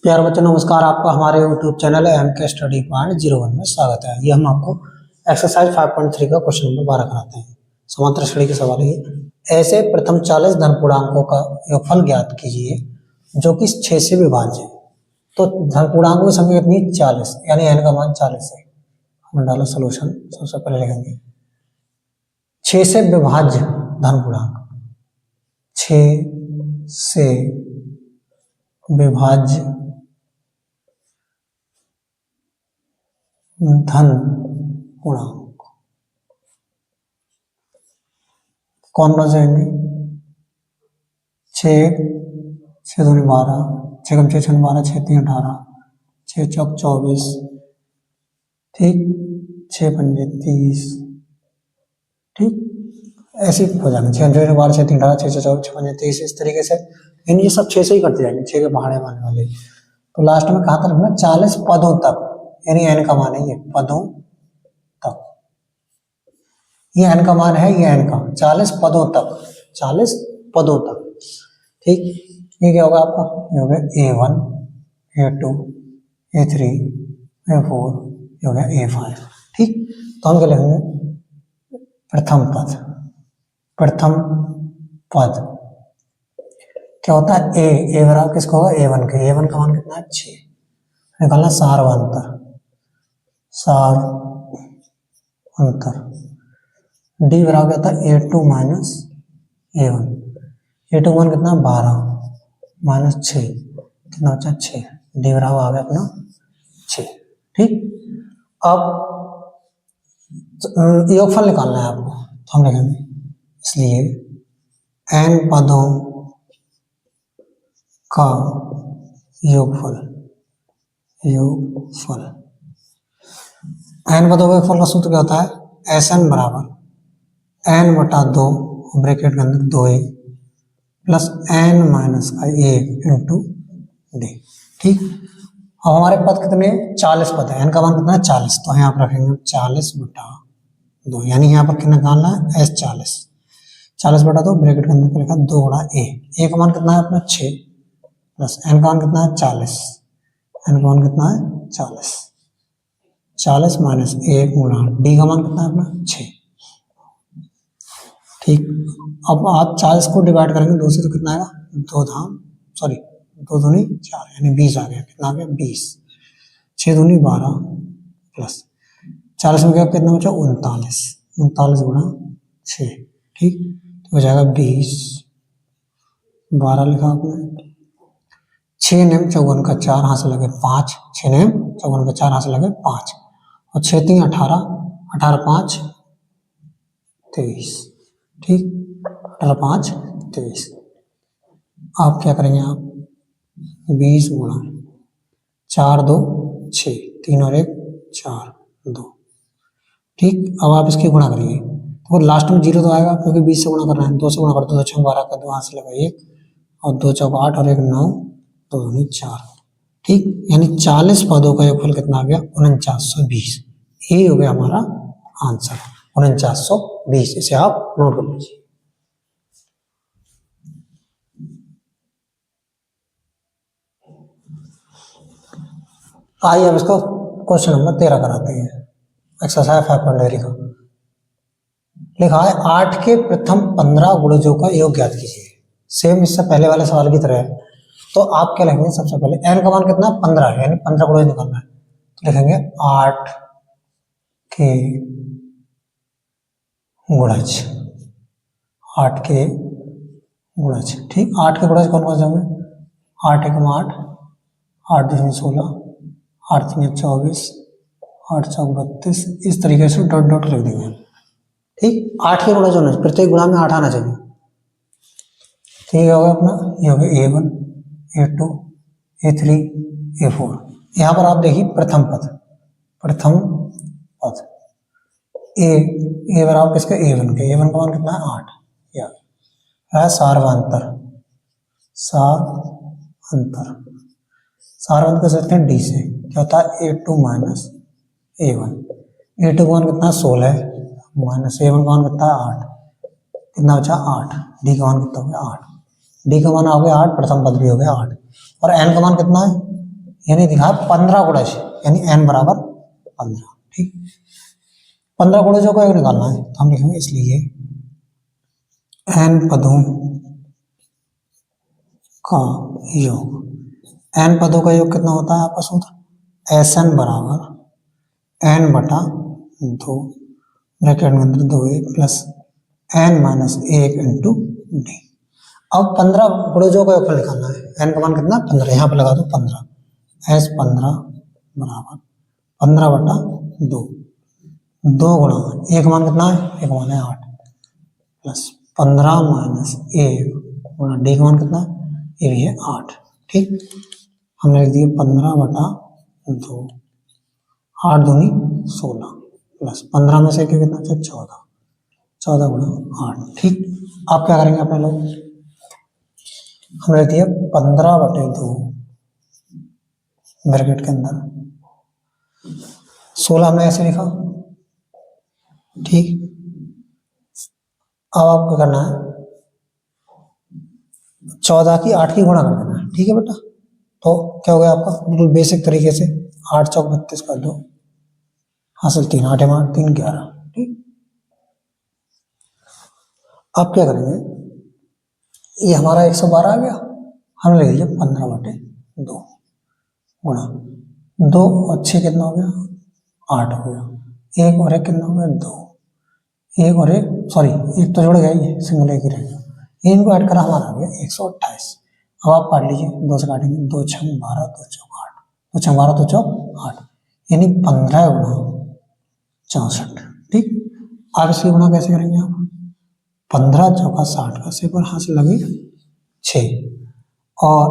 प्यारे बच्चों नमस्कार। आपका हमारे YouTube चैनल एम के स्टडी पॉइंट 01 में स्वागत है। ये हम आपको एक्सरसाइज 5.3 का क्वेश्चन नंबर 12 कराते हैं। समांतर श्रेणी के सवाल है। ऐसे प्रथम 40 धन पूर्णांकों का योगफल ज्ञात कीजिए जो कि 6 से विभाज्य है। तो धन पूर्णांकों की संख्या कितनी 40, यानी n का मान 40 है। हम डालो सोल्यूशन। सबसे पहले लिखेंगे 6 से विभाज्य धन पूर्णांक, 6 से विभाज्य धन पूर्णांक कौन कौन से होंगे? 6 दूनी 12, 6 कम 6 6 12, 6 3 18, 6 चौक 24, ठीक, 6 पंजे 30, ठीक, ऐसे हो जाएंगे। 6 12, 6 3 18, 6 24, 6 पंजे 30, इस तरीके से यानी ये सब 6 से ही करते जाएंगे, 6 के पहाड़े मानने वाले। तो लास्ट में कहाँ तक रखना? 40 पदों तक, यानी n का मान है ये पदों तक। ये n का मान है, ये n का 40 पदों तक, 40 पदों तक, ठीक। ये क्या होगा आपका? ये हो गया A1, A2, A3, A4, ये हो गया A5, ठीक। तो हम क्या लिखेंगे? प्रथम पद, प्रथम पद क्या होता है? A बराबर किसका होगा? A1 के। A1 का मान कितना है? 6। निकालना सारवांतर, सार अंतर। D बराबर क्या होता है? A2 minus A1। A2 मान कितना? 12 माइनस 6, कितना बचा? 6। D बराबर आ गया अपना 6, ठीक। अब योगफल निकालना है आपको, तो हम लिखेंगे इसलिए n पदों का योगफल, योगफल n पदों का योगफल का सूत्र क्या होता है? Sn बराबर n बटा 2 ब्रैकेट के अंदर 2a प्लस n माइनस का 1 इंटू d, ठीक। अब हमारे पद कितने? 40 पद है। n का मान कितना है? 40। तो यहाँ पर रखेंगे 40 बटा 2, यानी यहाँ पर कितना निकालना है? S40, 40 बटा 2 ब्रैकेट के अंदर लिखा 2 बड़ा a का मान कितना है अपना? 6 प्लस n का मान कितना है? 40, n का मान कितना है? 40, 40 माइनस 1 गुणा d का मान कितना है अपना? 6, ठीक। अब आप 40 को डिवाइड करेंगे 2 से तो कितना आएगा? 2 दूनी 4, यानी 20 आ गया। कितना आ गया? 20। 6 दूनी 12 प्लस 40 में क्या कितना बचा? 39, 39 गुणा 6, ठीक। तो हो जाएगा 20, 12 लिखा आपने, 6 नेम 54 का 4 हाथ से लगे 5, 6 नेम 54 का 4 हाथ से लगे 5, और 6 3 18, 18 5 23, ठीक, 18 5 23। आप क्या करेंगे? आप 20 गुणा 4 2 6, 3 और 1 4 2, ठीक। अब आप इसकी गुणा करिए तो लास्ट में 0 तो आएगा, क्योंकि 20 से गुणा करना है। 2 से गुणा करते 2 6 12 का 2 हाथ से लगा 1, और 2 चौक 8 और 1 9, 2 दूनी 4, ठीक। यानी 40 पदों का योगफल कितना आ गया? 4920। ये हो गया हमारा आंसर, 4920। इसे आप नोट कर लीजिए। आइए अब इसको क्वेश्चन नंबर 13 कराते हैं। एक्सरसाइज 5.3 का लिखा है 8 के प्रथम 15 गुणजों का योग ज्ञात कीजिए। सेम इससे पहले वाले सवाल की तरह है। तो आप क्या लिखेंगे? सबसे पहले n का मान कितना? 15 है, यानी 15 गुणज निकालना है। तो लिखेंगे 8 के गुणज, 8 के गुणज, ठीक। 8 के गुणज कौन कौन से होंगे? 8 1 8, 8 2 16, 8 3 24, 8 4 32, इस तरीके से डॉट डॉट लिख देंगे, ठीक। 8 के गुणज होना चाहिए, प्रत्येक गुणा में 8 आना चाहिए, ठीक। होगा अपना ये हो गया A1, A2, A3, A4। यहाँ पर आप देखिए प्रथम पद, प्रथम पद A बराबर किसका? A1 के। A1 का मान कितना है? 8। या सारवांतर, सार अंतर, सारवांतर कर सकते हैं D से। क्या होता है? A2 minus A1। A2 का मान कितना है? 16 माइनस A1 का मान कितना है? 8, कितना बचा? 8। D का मान कितना हो गया? 8। D का मान हो गया 8, प्रथम पद भी हो गया 8, और n का मान कितना है? यानी दिखा 15 गुणज, यानी n बराबर 15। ठीक, 15 गुणजों को एक निकालना है तो हम लिखेंगे इसलिए n पदों का योग। n पदों का योग कितना होता है आपका सूत्र, Sn बराबर n बटा 2 ब्रैकेट में अंदर 2a plus n minus 1 into D. अब 15 गुणजों का योग निकालना है, n का मान कितना 15, यहाँ पे लगा दो 15, S 15 बराबर 15 बटा 2, 2 गुणा एक मान कितना है, एक मान है 8 प्लस 15 माइनस 1 गुणा डी का मान कितना, ये भी है 8। ठीक, हमने लिख दिया 15 बटा 2, 8 दूनी 16 प्लस 15 में से कितना है 14, 14 गुणा 8। ठीक, आप क्या करेंगे अपने लोग, हमने लिख दिया 15 बटे 2 ब्रैकेट के अंदर 16 हमने ऐसे लिखा। ठीक, अब आपको करना है 14 की 8 की गुणा कर देना है। ठीक है बेटा, तो क्या हो गया आपका बिल्कुल बेसिक तरीके से 8 चौक 32 कर दो, हासिल 3 8 8 3 11। ठीक, अब क्या करेंगे, ये हमारा 112 आ गया, हम ले लीजिए 15 बटे 2 गुणा 2 और 6 कितना हो गया 8 हो गया, 1 और 1 कितना हो गया 2, 1 और 1 सॉरी 1 तो जुड़ गया, ये सिंगल 1 ही रह गया, इनको ऐड करा हमारा आ गया 128। अब आप काट लीजिए, 2 से काटेंगे 2 6 12 2 चौक 8, 2 6 12 2 चौक 8, यानी 15 गुणा 64। ठीक, आप इसकी गुणा कैसे करेंगे आप, 15 चौका 60 का सेपर हाथ से लगे 6 और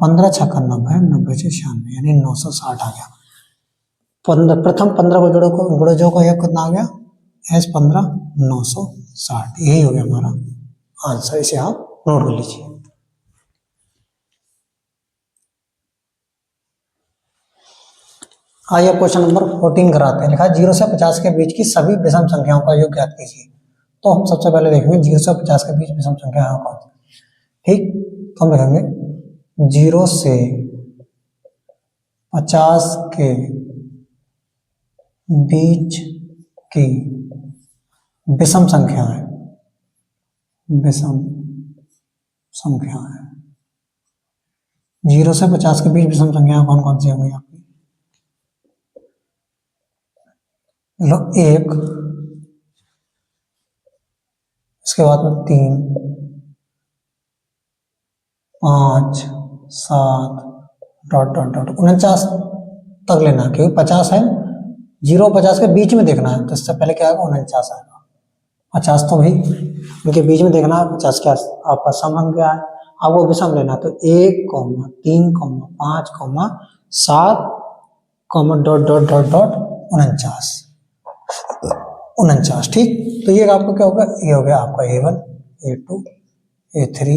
15 छक्का 90, 90 से 96 यानी 960 आ गया। प्रथम 15 गुणजों का योग कितना आ गया, S 15 960, यही हो गया हमारा आंसर, इसे आप नोट कर लीजिए। आइए क्वेश्चन नंबर 14 कराते हैं। लिखा 0 से 50 के बीच की सभी विषम संख्याओं का योग ज्ञात कीजिए। तो हम सबसे पहले देखेंगे 0 से 50 के बीच विषम संख्या है कौन सी। ठीक, तो हम लिखेंगे 0 से 50 के बीच की विषम संख्या है, विषम संख्या है 0 से 50 के बीच विषम संख्या कौन कौन सी होंगी आपकी, लो 1, इसके बाद में 3 5 7 डॉट डॉट डॉट 49 तक लेना, क्योंकि 50 है 0 50 के बीच में देखना है, तो इससे पहले क्या आएगा 49 आएगा। 50 तो भाई इनके बीच में देखना है, 50 के आपका सम क्या है, आपको विषम लेना, तो 1 3 5 7 डॉट डॉट डॉट डॉट 49। ठीक, तो ये आपको क्या होगा, ये हो गया आपका A1 A2 A3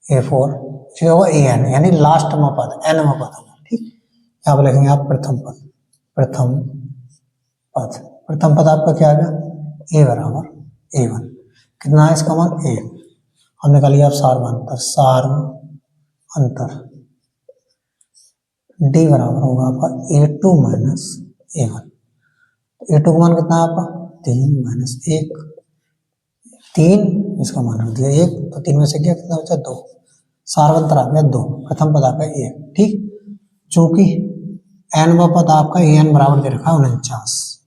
A4, ये होगा AN यानी लास्ट में पद n में पद होगा। ठीक, यहाँ पर लिखेंगे आप प्रथम पद, प्रथम पद आपका क्या आ गया, A बराबर A1, कितना है इसका मान 1, हम निकाल लिया आप सार अंतर D बराबर होगा आपका A2 माइनस A1, A2 का मान कितना है आपका 3 माइनस 1, 3 इसका मान रख दिया 1, तो 3 में से क्या कितना बचा 2, सारवंतर आ गया 2, प्रथम पद आ गया 1। ठीक, चूंकि n व पद आपका an बराबर दे रखा है 49,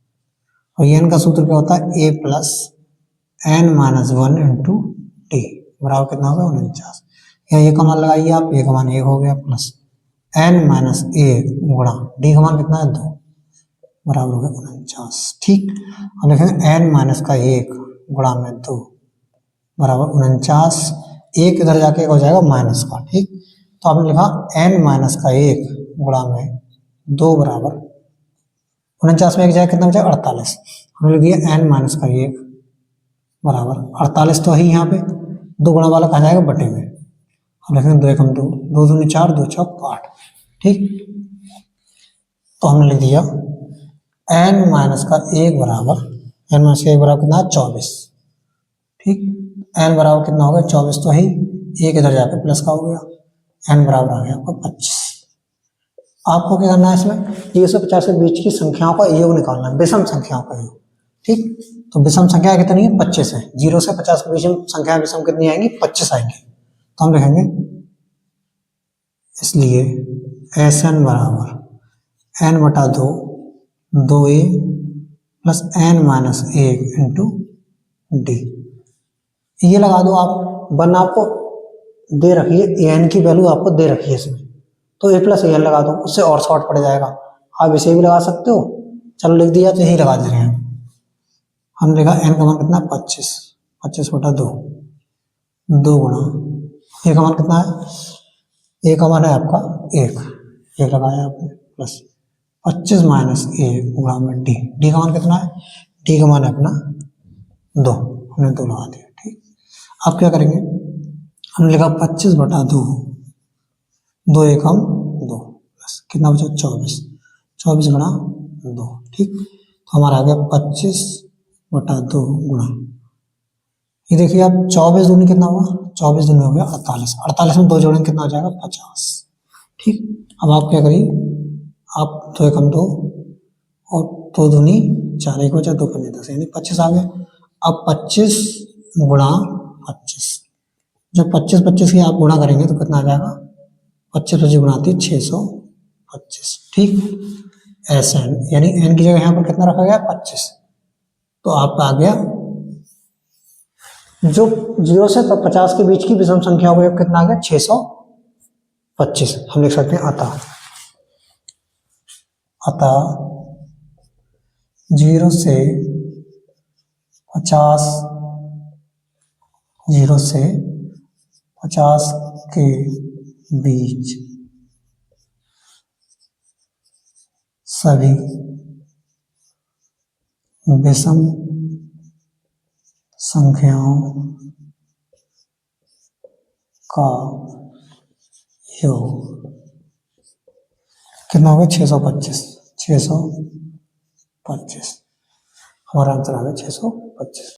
और n का सूत्र क्या होता है a plus n minus 1 into T बराबर कितना होगा 49। यहाँ ये का मान लगाइए आप, a का मान 1 हो गया प्लस n माइनस 1 गुणा डी का मान कितना है 2 बराबर हो गया 49। ठीक, हम लिखेंगे n माइनस का 1 गुणा में 2 बराबर 49, एक इधर जाके हो जाएगा माइनस का। ठीक, तो आपने लिखा n माइनस का 1 गुणा में 2 बराबर 49 में एक जाएगा कितना बचा 48, हमने लिख दिया n माइनस का 1 बराबर 48, तो ही यहाँ पे 2 गुणा वाला कहा जाएगा बटे में, हम लिखेंगे 2 1 2 2 दूनी 4 2 चौक 8। ठीक, तो हमने लिख दिया n माइनस का 1 बराबर n माइनस का 1 बराबर कितना 24। ठीक, n बराबर कितना हो गया 24, तो ही एक इधर जाकर प्लस का हो गया, n बराबर आ गया आपका 25। आपको क्या करना है इसमें, 0 से 50 के बीच की संख्याओं का योग निकालना है, विषम संख्याओं का योग। ठीक, तो विषम संख्या कितनी है, 25 है। 0 से 50 के बीच में संख्या विषम कितनी आएंगी, 25 आएंगी। तो हम लिखेंगे इसलिए SN बराबर n/2 2a plus n-1 into D. ये लगा दो आप, वन आपको दे रखी है, an की वैल्यू आपको दे रखी है इसमें, तो a प्लस an लगा दो, उससे और शॉर्ट पड़ जाएगा। आप इसे भी लगा सकते हो, चलो लिख दिया तो यही लगा दे रहे हैं। हम लिखा n का मान कितना, 25, 25/2, 2 गुणा a का मान कितना है, a का मान है आपका 1 लगाया आपने, प्लस 25 माइनस a गुणा में d का मान कितना है, d का मान है अपना 2, हमने 2 लगा दिया। ठीक, अब क्या करेंगे, हमने लिखा 25/2, 2 एकम 2, प्लस कितना बचा 24, 24 गुणा 2। ठीक, तो हमारा आ गया 25/2 गुणा, ये देखिए आप 24 दूनी कितना हुआ, 24 दूनी हो गया 48, 48 में 2 जोड़ेंगे कितना हो जाएगा 50। ठीक, अब आप क्या करिए, आप 2 एकम 2 और 2 दूनी 4, 1 बचा 2 पंजे 10, यानी 25 आ गया। अब 25 गुणा 25, जब 25 की आप गुणा करेंगे तो कितना आ जाएगा, 25 गुणा आती 625। ठीक, SN यानी n की जगह यहाँ पर कितना रखा गया 25, तो आपका आ गया जो 0 से 50 के बीच की विषम संख्या को कितना आ गया 625। हम लिख सकते हैं अतः 0 से 50 के बीच सभी विषम संख्याओं का योग कितना होगा 625। हमारा आंसर आ गया 625।